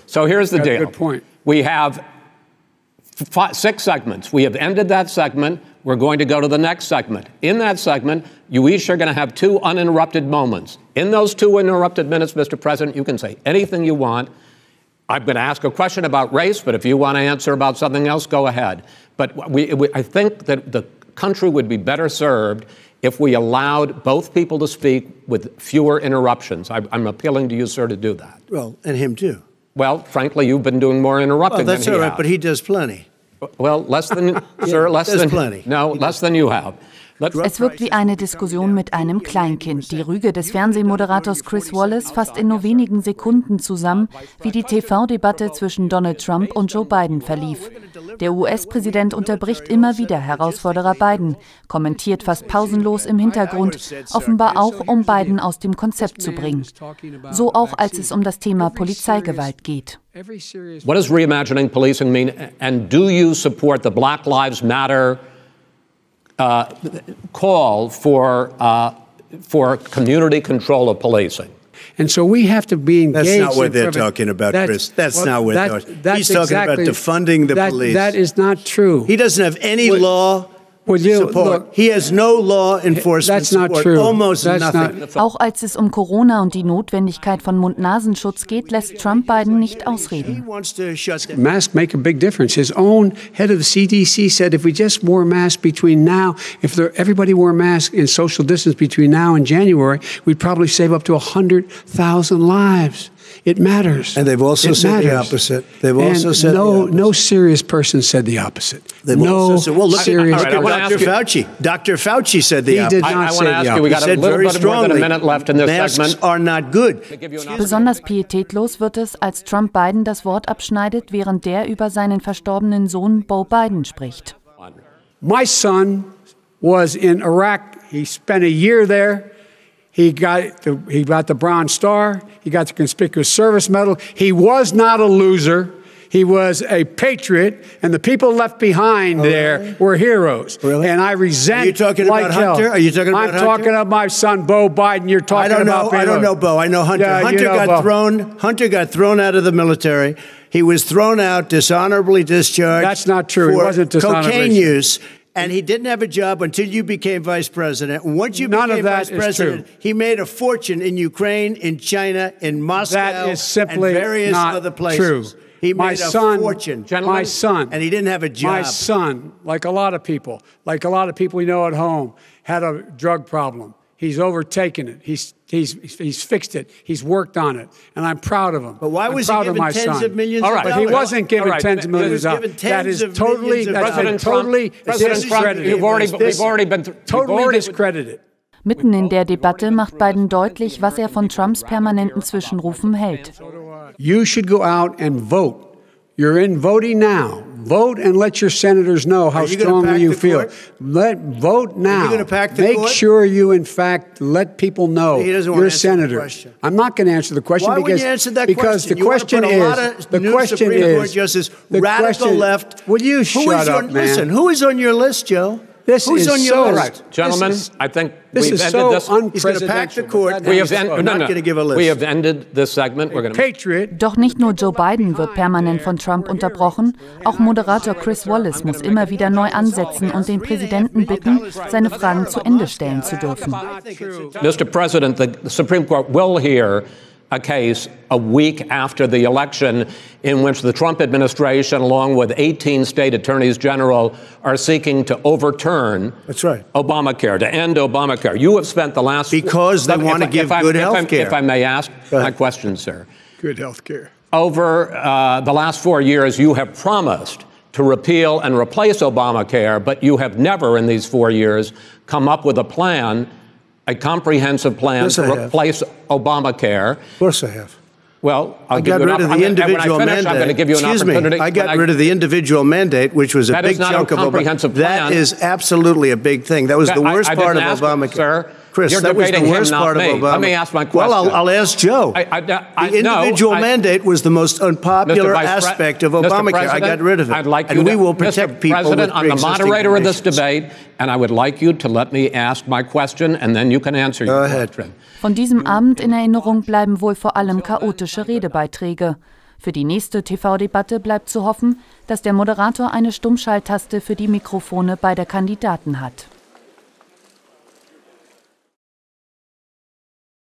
So here's the deal. Good point. We have 6 segments. We have ended that segment. We're going to go to the next segment. In that segment, you each are going to have 2 uninterrupted moments. In those 2 uninterrupted minutes, Mr. President, you can say anything you want. I'm going to ask a question about race, but if you want to answer about something else, go ahead. But I think that the country would be better served if we allowed both people to speak with fewer interruptions. I'm appealing to you, sir, to do that. Well, and him too. Well, frankly, you've been doing more interrupting than he has. That's all right, but he does plenty. Well, less than, sir, less than, plenty. No, less than you have. Es wirkt wie eine Diskussion mit einem Kleinkind. Die Rüge des Fernsehmoderators Chris Wallace fasst in nur wenigen Sekunden zusammen, wie die TV-Debatte zwischen Donald Trump und Joe Biden verlief. Der US-Präsident unterbricht immer wieder Herausforderer Biden, kommentiert fast pausenlos im Hintergrund, offenbar auch, um Biden aus dem Konzept zu bringen. So auch, als es um das Thema Polizeigewalt geht. What does reimagining policing mean? And do you support the Black Lives Matter call for community control of policing? And so we have to be engaged. That's not what they're talking about, Chris. That's not what they're talking about. He's talking about defunding the police. That is not true. He doesn't have any law support. He has no law enforcement support. Almost nothing. Auch als es um Corona und die Notwendigkeit von Mund-Nasenschutz geht, lässt Trump Biden nicht ausreden. Masks make a big difference. His own head of the CDC said if we just wore masks between now, if everybody wore masks in social distance between now and January, we'd probably save up to 100,000 lives. It matters. And they've also said the opposite. They've also said no serious person said the opposite. They've also said, well, look at Dr. Fauci. Dr. Fauci said the opposite. He did not say the opposite. We got a little bit more than a minute left in this segment. Masks are not good. Besonders pietätlos wird es, als Trump Biden das Wort abschneidet, während der über seinen verstorbenen Sohn Beau Biden spricht. My son was in Iraq. He spent a year there. He got the Bronze Star. He got the Conspicuous Service Medal. He was not a loser. He was a patriot, and the people left behind there were heroes. Really? And I resent. Are you talking about Hunter? Are you talking about Hunter? I'm talking about my son, Beau Biden. You're talking about. I don't know Beau. I know Hunter. Yeah, Hunter got thrown out of the military. He was thrown out, dishonorably discharged. That's not true. He wasn't dishonorably. Cocaine use. And he didn't have a job until you became vice president. Once you became vice president, he made a fortune in Ukraine, in China, in Moscow, and various other places. True. He made a fortune. My son. And he didn't have a job. My son, like a lot of people we know at home, had a drug problem. He's overtaken it. He's fixed it. He's worked on it, and I'm proud of him. But why was he given tens of millions of dollars? But he wasn't given tens of millions of dollars. That is totally discredited. We've already been totally discredited. Mitten in der Debatte macht Biden deutlich, was er von Trumps permanenten Zwischenrufen hält. You should go out and vote. You're in voting now. Vote and let your senators know how strongly you feel. Vote now. Make sure you, in fact, let people know you're a senator. I'm not going to answer the question because the question is radical left. Will you shut up, man? Listen, who is on your list, Joe? Who's on your list? Right. Gentlemen, I think this is so unprecedented. He's going to pack the court. We have ended this segment. We're going to Doch nicht nur Joe Biden wird permanent von Trump unterbrochen, auch Moderator Chris Wallace muss immer wieder neu ansetzen und den Präsidenten bitten, seine Fragen zu Ende stellen zu dürfen. Mr. President, the Supreme Court will hear a case a week after the election in which the Trump administration, along with 18 state attorneys general, are seeking to overturn Obamacare, to end Obamacare. You have spent the last... Because they want to give good health care. If I may ask my question, sir. Good health care. Over the last 4 years, you have promised to repeal and replace Obamacare, but you have never in these 4 years come up with a plan, a comprehensive plan to replace Obamacare. Of course I have. Well, I got rid of the individual mandate. I'm going to give you an opportunity. I got rid of the individual mandate, which was a big chunk of Obamacare. That is absolutely a big thing. That was the worst part of Obamacare. Sir, Chris, that was the worst part of Obamacare. Let me ask my question. Well, I'll ask Joe. The individual mandate was the most unpopular aspect of Obamacare. I got rid of it. And we will protect people with pre-existing conditions. I'm the moderator of this debate, and I would like you to let me ask my question, and then you can answer your question. Von diesem Abend in Erinnerung bleiben wohl vor allem chaotische Redebeiträge. Für die nächste TV-Debatte bleibt zu hoffen, dass der Moderator eine Stummschalttaste für die Mikrofone beider Kandidaten hat.